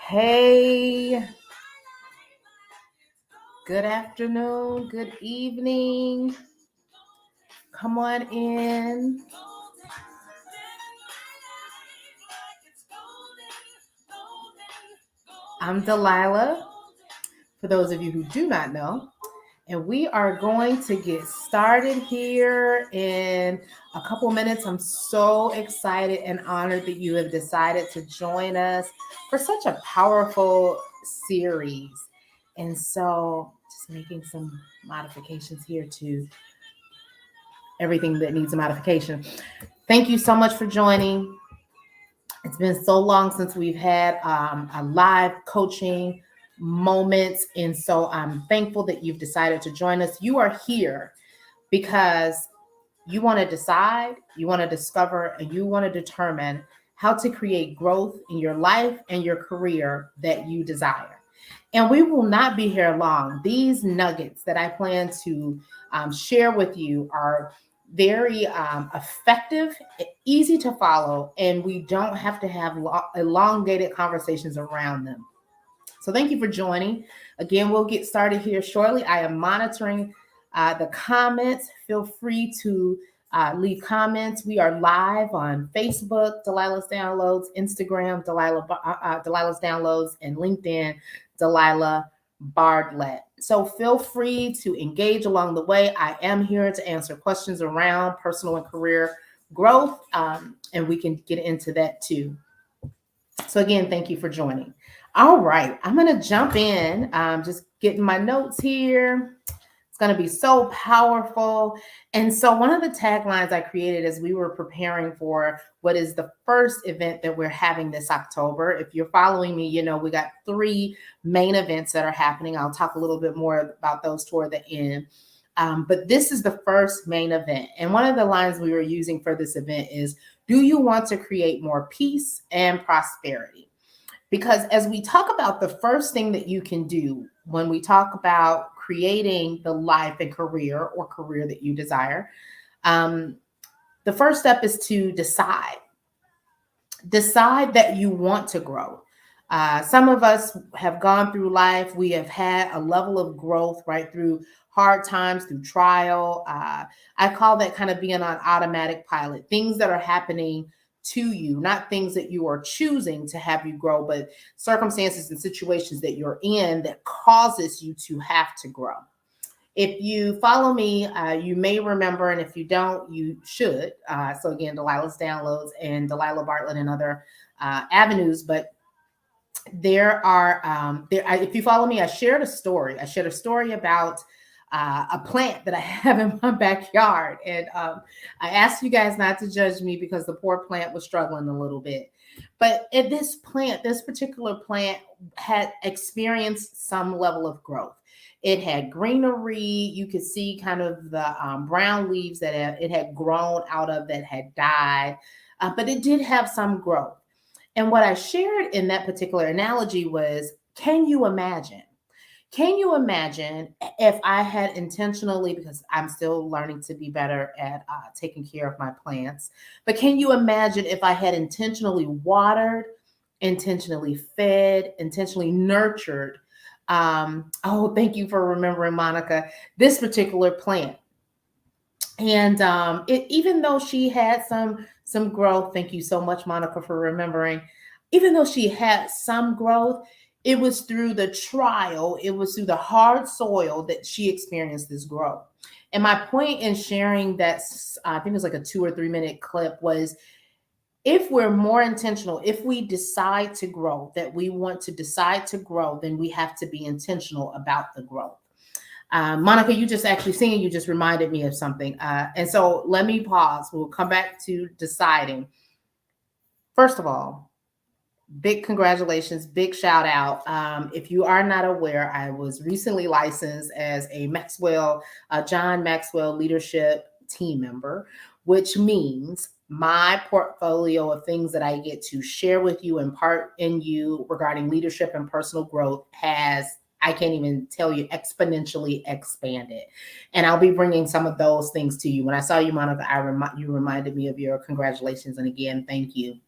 Hey, good afternoon, good evening. Come on in. I'm Delilah, for those of you who do not know, and we are going to get started here in a couple minutes. I'm so excited and honored that you have decided to join us for such a powerful series. And so, just making some modifications here to everything that needs a modification. Thank you so much for joining. It's been so long since we've had a live coaching moments. And so I'm thankful that you've decided to join us. You are here because you want to decide, you want to discover, and you want to determine how to create growth in your life and your career that you desire. And we will not be here long. These nuggets that I plan to share with you are very effective, easy to follow, and we don't have to have elongated conversations around them. So thank you for joining. Again, we'll get started here shortly. I am monitoring the comments. Feel free to leave comments. We are live on Facebook, Delilah's Downloads, Instagram, Delilah's Downloads, and LinkedIn, Delilah Bartlett. So feel free to engage along the way. I am here to answer questions around personal and career growth, and we can get into that too. So again, thank you for joining. All right, I'm going to jump in, just getting my notes here. It's going to be so powerful. And so one of the taglines I created as we were preparing for what is the first event that we're having this October. If you're following me, you know we got 3 main events that are happening. I'll talk a little bit more about those toward the end. But this is the first main event. And one of the lines we were using for this event is, do you want to create more peace and prosperity? Because as we talk about the first thing that you can do when we talk about creating the life and career or career that you desire, the first step is to decide. Decide that you want to grow. Some of us have gone through life. We have had a level of growth right through hard times, through trial. I call that kind of being on automatic pilot, things that are happening to you, not things that you are choosing to have you grow, but circumstances and situations that you're in that causes you to have to grow. If you follow me, you may remember, and if you don't, you should. So again, Delilah's Downloads and Delilah Bartlett and other avenues, but there are if you follow me, I shared a story. I shared a story about a plant that I have in my backyard, and I asked you guys not to judge me because the poor plant was struggling a little bit. But this particular plant had experienced some level of growth. It had greenery. You could see kind of the brown leaves that it had grown out of that had died, but it did have some growth. And what I shared in that particular analogy was, can you imagine? Can you imagine if I had intentionally, because I'm still learning to be better at taking care of my plants, but can you imagine if I had intentionally watered, intentionally fed, intentionally nurtured? Thank you for remembering, Monica, this particular plant. And even though she had some growth, thank you so much, Monica, for remembering. Even though she had some growth, it was through the trial, it was through the hard soil that she experienced this growth. And my point in sharing that, I think it was like a 2 or 3 minute clip, was if we're more intentional, if we decide to grow, that we want to decide to grow, then we have to be intentional about the growth. Monica, you just reminded me of something. And so let me pause. We'll come back to deciding. First of all, big congratulations, big shout out. If you are not aware, I was recently licensed as a Maxwell, John Maxwell leadership team member, which means my portfolio of things that I get to share with you, impart in you regarding leadership and personal growth has, I can't even tell you, exponentially expanded. And I'll be bringing some of those things to you. When I saw you, Monica, you reminded me of your congratulations. And again, thank you.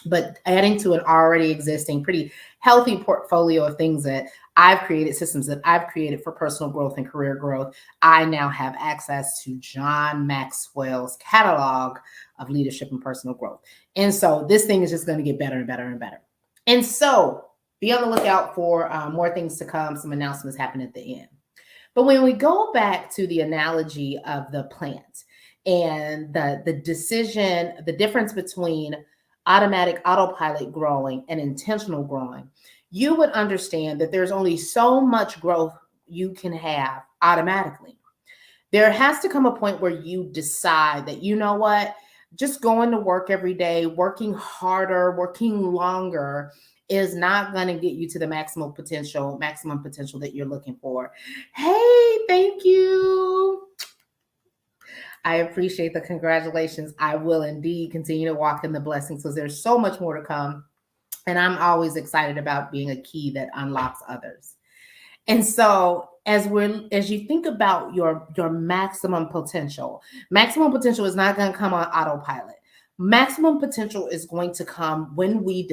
but adding to an already existing pretty healthy portfolio of things that I've created, systems that I've created for personal growth and career growth. I now have access to John Maxwell's catalog of leadership and personal growth. And so this thing is just going to get better and better and better. And so be on the lookout for more things to come, some announcements happen at the end. But when we go back to the analogy of the plant and the decision, the difference between automatic autopilot growing and intentional growing, you would understand that there's only so much growth you can have automatically. There has to come a point where you decide that, you know what, just going to work every day, working harder, working longer is not going to get you to the maximum potential that you're looking for. Hey, thank you. I appreciate the congratulations. I will indeed continue to walk in the blessings because there's so much more to come. And I'm always excited about being a key that unlocks others. And so as you think about your maximum potential is not going to come on autopilot. Maximum potential is going to come when you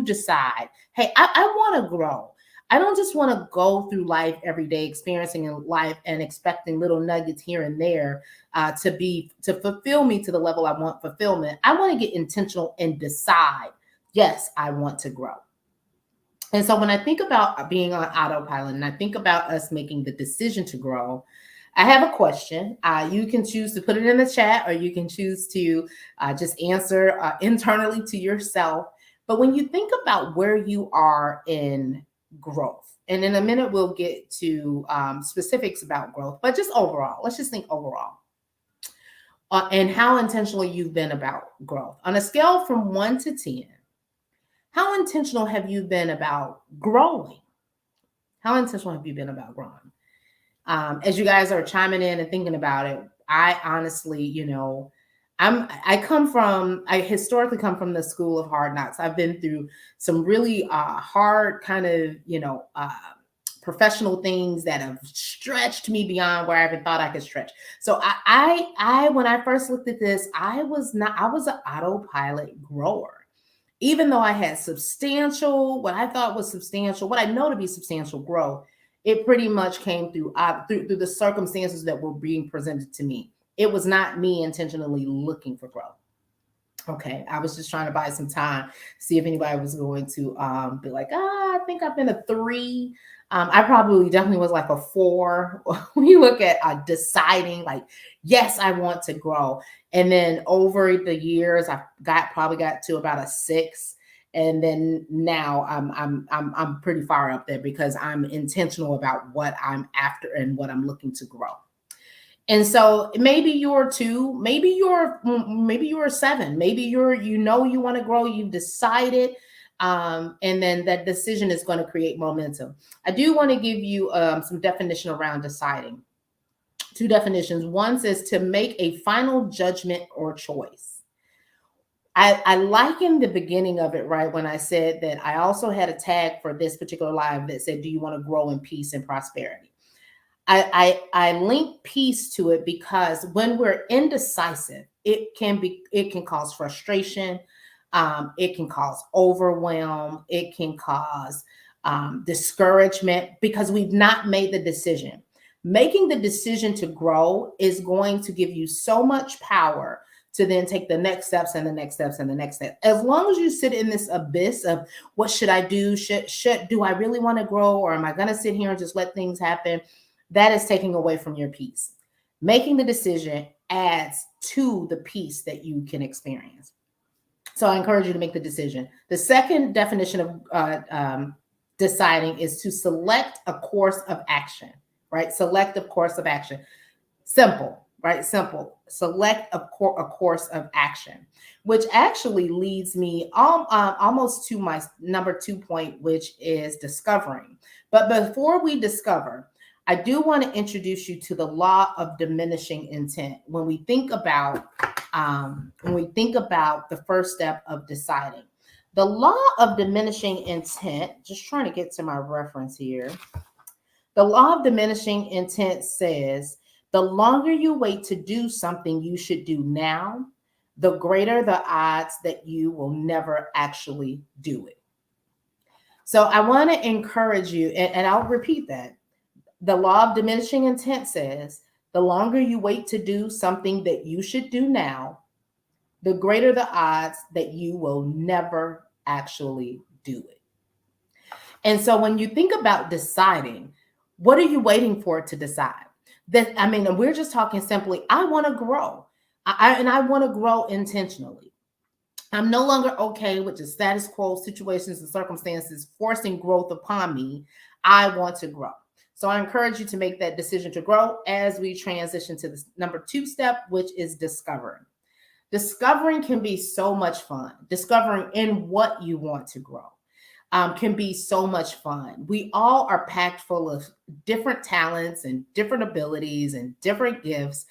decide, hey, I want to grow. I don't just want to go through life every day, experiencing in life and expecting little nuggets here and there to fulfill me to the level I want fulfillment. I want to get intentional and decide, yes, I want to grow. And so when I think about being on autopilot and I think about us making the decision to grow, I have a question. You can choose to put it in the chat or you can choose to just answer internally to yourself. But when you think about where you are in growth, and in a minute we'll get to specifics about growth, but just overall, let's just think overall. And how intentional you've been about growth. On a scale from 1 to 10, how intentional have you been about growing? How intentional have you been about growing? As you guys are chiming in and thinking about it, I honestly, I historically come from the school of hard knocks. I've been through some really hard kind of, professional things that have stretched me beyond where I even thought I could stretch. So I when I first looked at this, I was an autopilot grower. Even though I had what I thought was substantial, what I know to be substantial growth, it pretty much came through the circumstances that were being presented to me. It was not me intentionally looking for growth. Okay, I was just trying to buy some time, see if anybody was going to be like, I think I've been a 3. I probably definitely was like a 4 when you look at deciding like, yes, I want to grow. And then over the years, I probably got to about a 6. And then now I'm pretty far up there because I'm intentional about what I'm after and what I'm looking to grow. And so maybe you're 2, maybe you're a 7, maybe you want to grow, you've decided, and then that decision is going to create momentum. I do want to give you some definition around deciding. 2 definitions. One says to make a final judgment or choice. I liken the beginning of it, right, when I said that I also had a tag for this particular live that said, do you want to grow in peace and prosperity? I link peace to it because when we're indecisive, it can cause frustration. It can cause overwhelm. It can cause discouragement because we've not made the decision. Making the decision to grow is going to give you so much power to then take the next steps and the next steps and the next step. As long as you sit in this abyss of what should I do? Do I really want to grow, or am I going to sit here and just let things happen? That is taking away from your peace. Making the decision adds to the peace that you can experience. So I encourage you to make the decision. The second definition of deciding is to select a course of action, right? Select a course of action. Simple, right? Simple. Select a course of action, which actually leads me almost to my number 2 point, which is discovering. But before we discover, I do want to introduce you to the law of diminishing intent. When we think about the first step of deciding, the law of diminishing intent, just trying to get to my reference here. The law of diminishing intent says, the longer you wait to do something you should do now, the greater the odds that you will never actually do it. So I want to encourage you, and I'll repeat that. The law of diminishing intent says the longer you wait to do something that you should do now, the greater the odds that you will never actually do it. And so when you think about deciding, what are you waiting for to decide? That, I mean, we're just talking simply, I want to grow. And I want to grow intentionally. I'm no longer okay with the status quo situations and circumstances forcing growth upon me. I want to grow. So I encourage you to make that decision to grow as we transition to the number 2 step, which is discovering. Discovering can be so much fun. Discovering in what you want to grow can be so much fun. We all are packed full of different talents and different abilities and different gifts,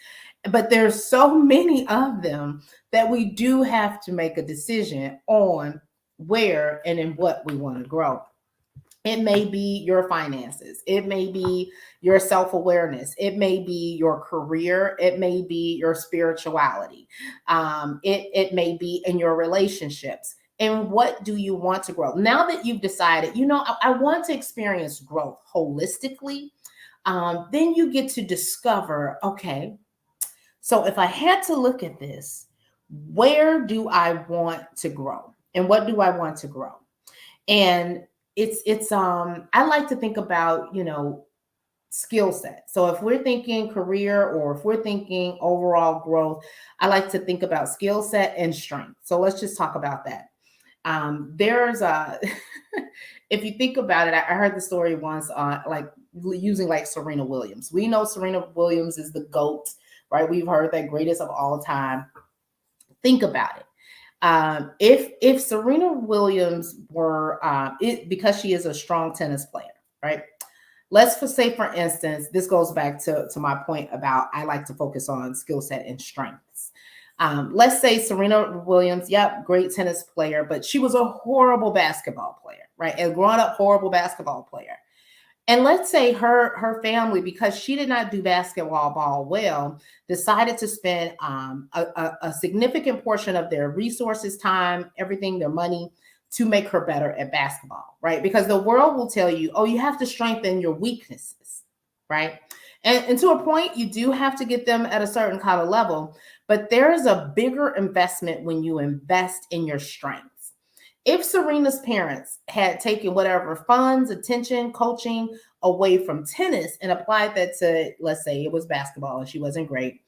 but there's so many of them that we do have to make a decision on where and in what we want to grow. It may be your finances. It may be your self-awareness. It may be your career. It may be your spirituality. It may be in your relationships. And what do you want to grow? Now that you've decided, I want to experience growth holistically, then you get to discover, okay, so if I had to look at this, where do I want to grow? And what do I want to grow? And I like to think about, skill set. So if we're thinking career or if we're thinking overall growth, I like to think about skill set and strength. So let's just talk about that. There's a, if you think about it, I heard the story once on using Serena Williams. We know Serena Williams is the GOAT, right? We've heard that greatest of all time. Think about it. If Serena Williams were, because she is a strong tennis player, right? Let's say, for instance, this goes back to my point about I like to focus on skill set and strengths. Let's say Serena Williams, great tennis player, but she was a horrible basketball player, right? A grown-up horrible basketball player. And let's say her family, because she did not do basketball well, decided to spend a significant portion of their resources, time, everything, their money, to make her better at basketball, right? Because the world will tell you, oh, you have to strengthen your weaknesses, right? And to a point, you do have to get them at a certain kind of level, but there is a bigger investment when you invest in your strengths. If Serena's parents had taken whatever funds, attention, coaching away from tennis and applied that to, let's say it was basketball and she wasn't great,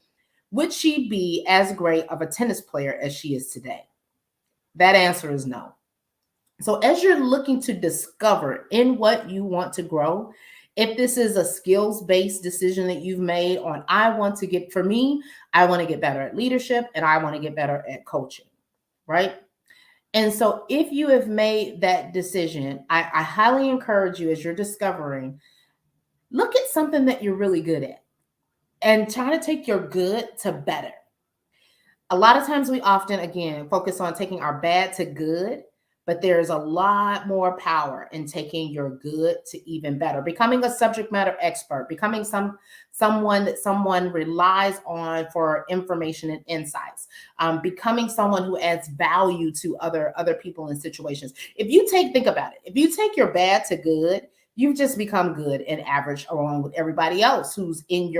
would she be as great of a tennis player as she is today? That answer is no. So as you're looking to discover in what you want to grow, if this is a skills-based decision that you've made on, I want to get better at leadership and I want to get better at coaching, right? And so if you have made that decision, I highly encourage you, as you're discovering, look at something that you're really good at and try to take your good to better. A lot of times we often, again, focus on taking our bad to good, but there's a lot more power in taking your good to even better, becoming a subject matter expert, becoming someone that someone relies on for information and insights, becoming someone who adds value to other people and situations. Think about it. If you take your bad to good, you've just become good and average along with everybody else who's in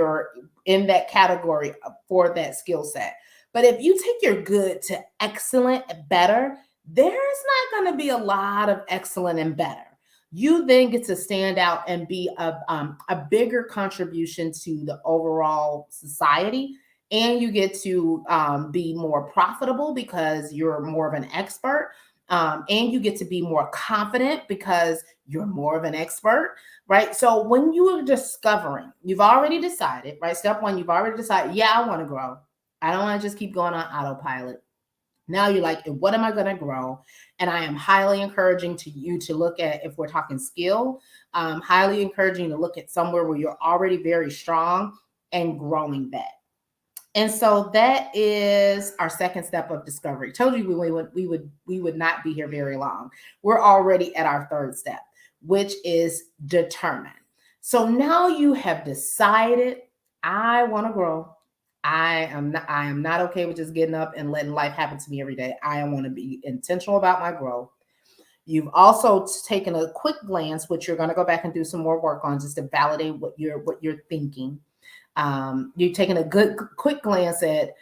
that category for that skill set. But if you take your good to excellent, better, there's not going to be a lot of excellent and better. You then get to stand out and be a bigger contribution to the overall society. And you get to be more profitable because you're more of an expert. And you get to be more confident because you're more of an expert, right? So when you are discovering, you've already decided, right? Step one, you've already decided, I want to grow. I don't want to just keep going on autopilot. Now you're like, what am I going to grow? And I am highly encouraging you to look at, if we're talking skill, highly encouraging to look at somewhere where you're already very strong and growing that. And so that is our second step of discovery. Told you we would not be here very long. We're already at our third step, which is determine. So now you have decided, I want to grow. I am not okay with just getting up and letting life happen to me every day. I want to be intentional about my growth. You've also taken a quick glance, which you're going to go back and do some more work on, just to validate what you're thinking. You've taken a good quick glance at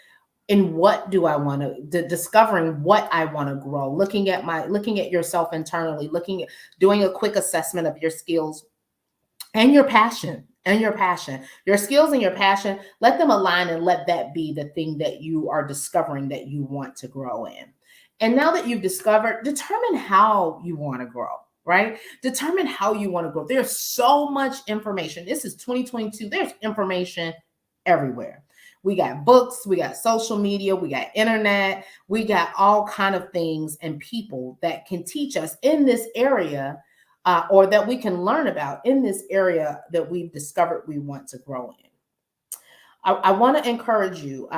in what do I want to discovering what I want to grow, looking at yourself internally, looking at doing a quick assessment of your skills and your skills and your passion. Let them align and let that be the thing that you are discovering that you want to grow in. And now that you've discovered, determine how you want to grow, right? Determine how you want to grow. There's so much information. This is 2022. There's information everywhere. We got books, we got social media, we got internet, we got all kind of things and people that can teach us in this area, or that we can learn about in this area that we've discovered we want to grow in. I want to encourage you.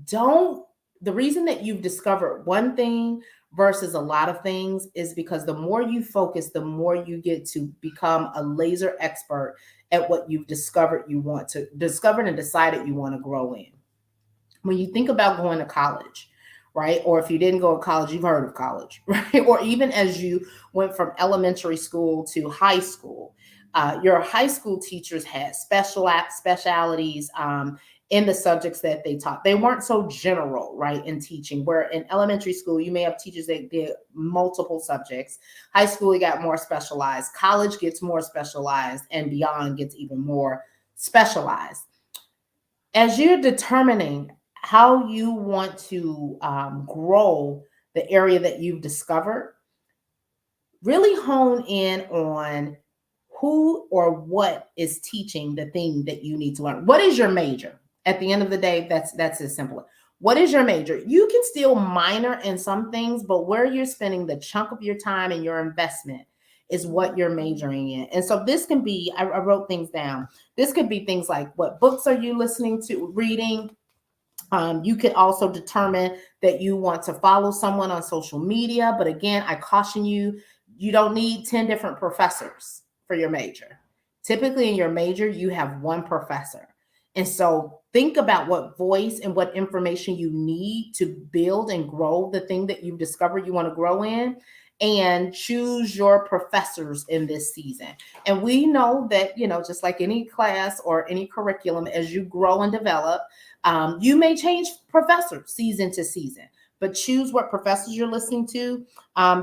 Don't The reason that you've discovered one thing versus a lot of things is because the more you focus, the more you get to become a laser expert at what you've discovered and decided you want to grow in. When you think about going to college, right? Or if you didn't go to college, you've heard of college, right? Or even as you went from elementary school to high school, your high school teachers had specialities in the subjects that they taught. They weren't so general, right, in teaching. Where in elementary school, you may have teachers that did multiple subjects. High school, you got more specialized. College gets more specialized, and beyond gets even more specialized. As you're determining how you want to grow the area that you've discovered, really hone in on who or what is teaching the thing that you need to learn. What is your major? At the end of the day, that's as simple. What is your major? You can still minor in some things, but where you're spending the chunk of your time and your investment is what you're majoring in. And so this can be, I wrote things down. This could be things like, what books are you listening to, reading? You could also determine that you want to follow someone on social media. But again, I caution you, you don't need 10 different professors for your major. Typically in your major, you have one professor. And so think about what voice and what information you need to build and grow the thing that you've discovered you want to grow in, and choose your professors in this season. And we know that, just like any class or any curriculum, as you grow and develop, you may change professors season to season, but choose what professors you're listening to.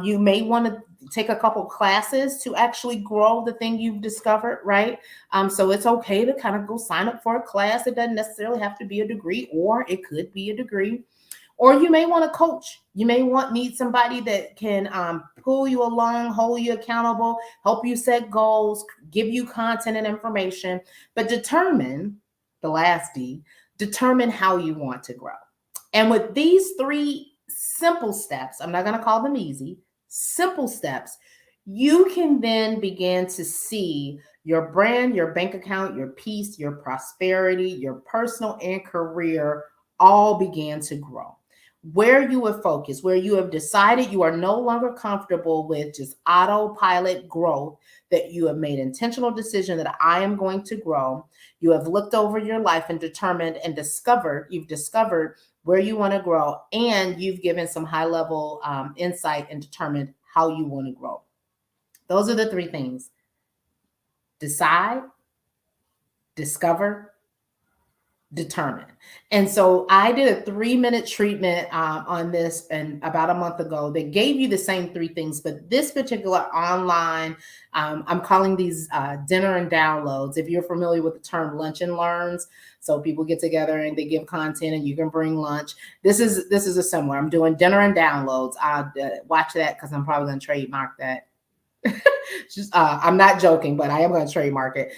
You may want to take a couple classes to actually grow the thing you've discovered, right? So it's okay to kind of go sign up for a class. It doesn't necessarily have to be a degree, or it could be a degree. Or you may want to coach. You may need somebody that can pull you along, hold you accountable, help you set goals, give you content and information, but determine, the last D, determine how you want to grow. And with these 3 simple steps, I'm not going to call them easy, simple steps, you can then begin to see your brand, your bank account, your peace, your prosperity, your personal and career all begin to grow. Where you have focused, where you have decided you are no longer comfortable with just autopilot growth, that you have made intentional decision that I am going to grow. You have looked over your life and determined and you've discovered where you want to grow, and you've given some high level insight and determined how you want to grow. Those are the 3 things: decide, discover, determine. And so I did a 3-minute treatment on this and about a month ago that gave you the same 3 things, but this particular online, I'm calling these dinner and downloads. If you're familiar with the term lunch and learns, so people get together and they give content and you can bring lunch. This is a similar. I'm doing dinner and downloads. I'll watch that because I'm probably going to trademark that. I'm not joking, but I am going to trademark it.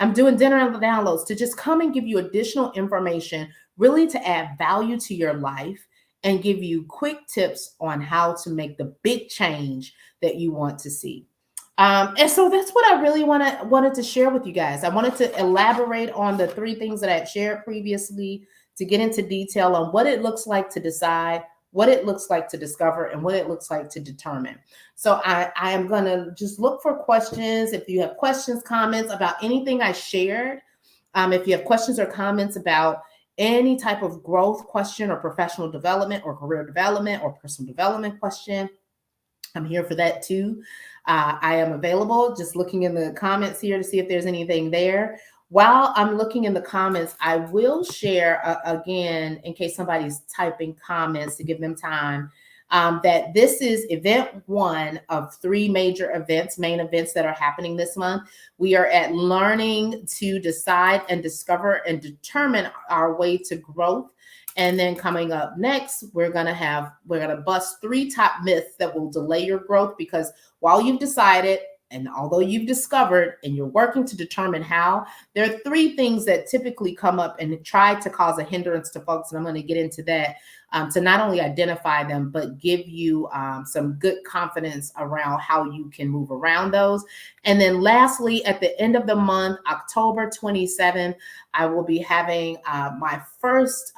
I'm doing dinner and downloads to just come and give you additional information, really to add value to your life and give you quick tips on how to make the big change that you want to see. And so that's what I really wanted to share with you guys. I wanted to elaborate on the 3 things that I had shared previously, to get into detail on what it looks like to decide, what it looks like to discover, and what it looks like to determine. So I am going to just look for questions. If you have questions, comments about anything I shared, If you have questions or comments about any type of growth question or professional development or career development or personal development question, I'm here for that too. I am available. Just looking in the comments here to see if there's anything there. While I'm looking in the comments, I will share again, in case somebody's typing comments to give them time, that this is event 1 of 3 major events, main events that are happening this month. We are at learning to decide and discover and determine our way to growth. And then coming up next, we're gonna bust 3 top myths that will delay your growth, because while you've decided, and although you've discovered and you're working to determine how, there are 3 things that typically come up and try to cause a hindrance to folks. And I'm going to get into that to not only identify them, but give you some good confidence around how you can move around those. And then lastly, at the end of the month, October 27th, I will be having my first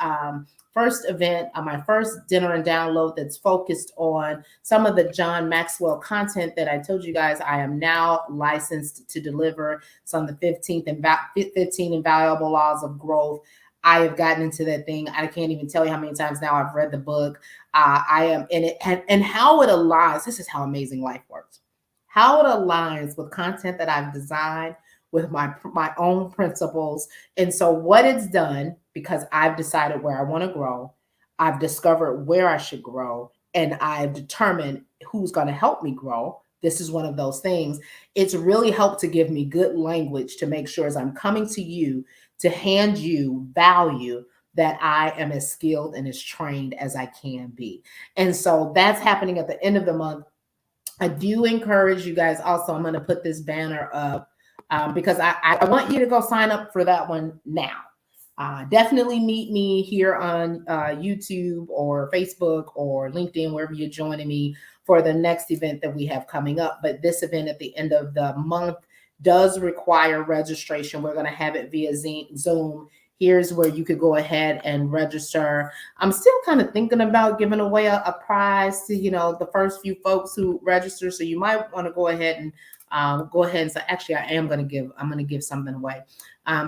event, my first dinner and download that's focused on some of the John Maxwell content that I told you guys I am now licensed to deliver. It's on the 15 Invaluable Laws of Growth. I have gotten into that thing. I can't even tell you how many times now I've read the book. I am in it, and how it aligns. This is how amazing life works. How it aligns with content that I've designed with my own principles. And so what it's done, because I've decided where I want to grow, I've discovered where I should grow, and I've determined who's going to help me grow. This is one of those things. It's really helped to give me good language to make sure as I'm coming to you to hand you value that I am as skilled and as trained as I can be. And so that's happening at the end of the month. I do encourage you guys also, I'm going to put this banner up because I want you to go sign up for that one now. Definitely meet me here on YouTube or Facebook or LinkedIn, wherever you're joining me for the next event that we have coming up. But this event at the end of the month does require registration. We're going to have it via Zoom. Here's where you could go ahead and register. I'm still kind of thinking about giving away a prize to, the first few folks who register. So you might want to go ahead and say, actually, I'm going to give something away.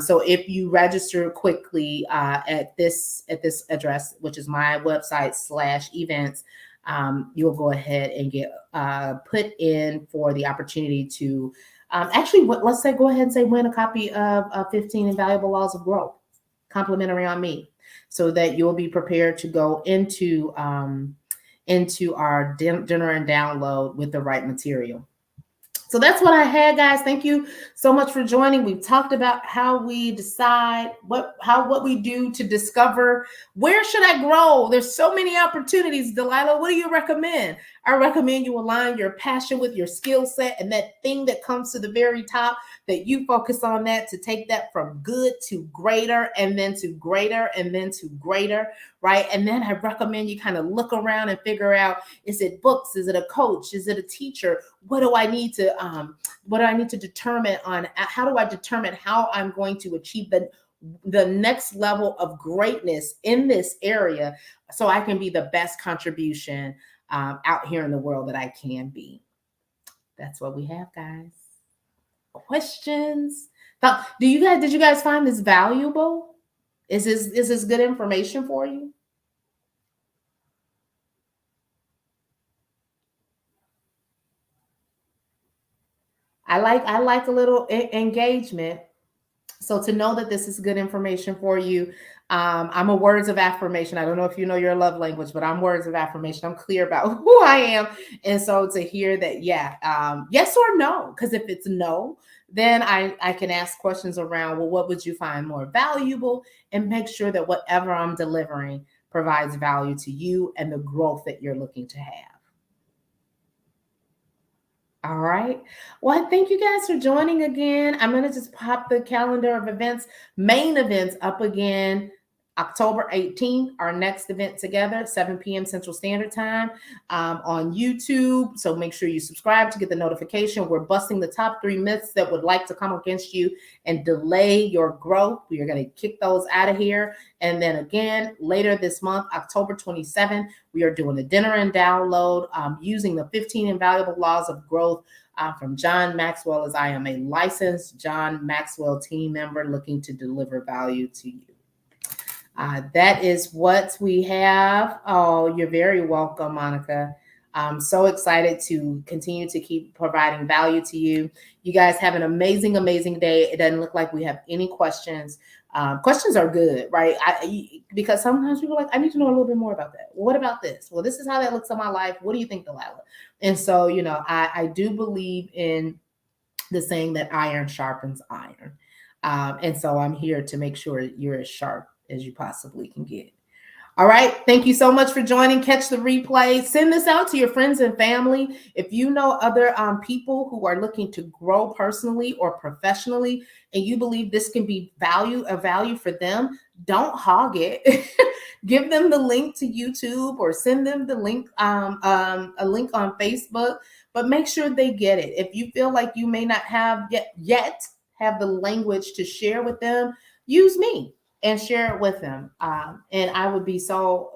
So if you register quickly at this address, which is my website /events, you'll go ahead and get put in for the opportunity to let's say, go ahead and say, win a copy of 15 Invaluable Laws of Growth, complimentary on me, so that you'll be prepared to go into our dinner and download with the right material. So that's what I had, guys. Thank you so much for joining. We've talked about how we decide what we do to discover where should I grow. There's so many opportunities. Delilah, what do you recommend? I recommend you align your passion with your skill set, and that thing that comes to the very top, that you focus on that to take that from good to greater, and then to greater, and then to greater, right? And then I recommend you kind of look around and figure out, is it books? Is it a coach? Is it a teacher? What do I need to determine on? How do I determine how I'm going to achieve the next level of greatness in this area, so I can be the best contribution out here in the world that I can be? That's what we have, guys. Questions? Did you guys find this valuable? Is this good information for you? I like a little engagement. So to know that this is good information for you, I'm a words of affirmation. I don't know if you know your love language, but I'm words of affirmation. I'm clear about who I am. And so to hear that, yes or no, because if it's no, then I can ask questions around, well, what would you find more valuable, and make sure that whatever I'm delivering provides value to you and the growth that you're looking to have. All right. Well, thank you guys for joining again. I'm going to just pop the calendar of events, main events up again. October 18th, our next event together, 7 p.m. Central Standard Time on YouTube. So make sure you subscribe to get the notification. We're busting the top 3 myths that would like to come against you and delay your growth. We are going to kick those out of here. And then again, later this month, October 27th, we are doing a dinner and download using the 15 Invaluable Laws of Growth from John Maxwell, as I am a licensed John Maxwell team member looking to deliver value to you. That is what we have. Oh, you're very welcome, Monica. I'm so excited to continue to keep providing value to you. You guys have an amazing, amazing day. It doesn't look like we have any questions. Questions are good, right? Because sometimes people are like, I need to know a little bit more about that. What about this? Well, this is how that looks in my life. What do you think, Delilah? And so, I do believe in the saying that iron sharpens iron. And so I'm here to make sure you're as sharp as you possibly can get. All right. Thank you so much for joining. Catch the replay. Send this out to your friends and family. If you know other people who are looking to grow personally or professionally, and you believe this can be a value for them, don't hog it. Give them the link to YouTube or send them the link, a link on Facebook, but make sure they get it. If you feel like you may not have yet have the language to share with them, use me and share it with them. And I would be so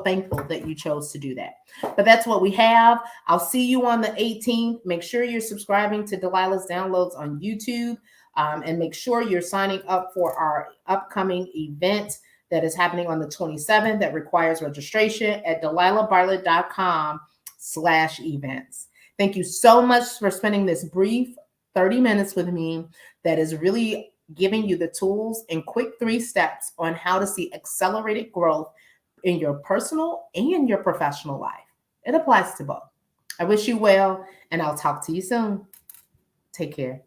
thankful that you chose to do that. But that's what we have. I'll see you on the 18th. Make sure you're subscribing to Delilah's Downloads on YouTube, and make sure you're signing up for our upcoming event that is happening on the 27th that requires registration at delilahbartlett.com/events. Thank you so much for spending this brief 30 minutes with me that is really giving you the tools and quick 3 steps on how to see accelerated growth in your personal and your professional life. It applies to both. I wish you well, and I'll talk to you soon. Take care.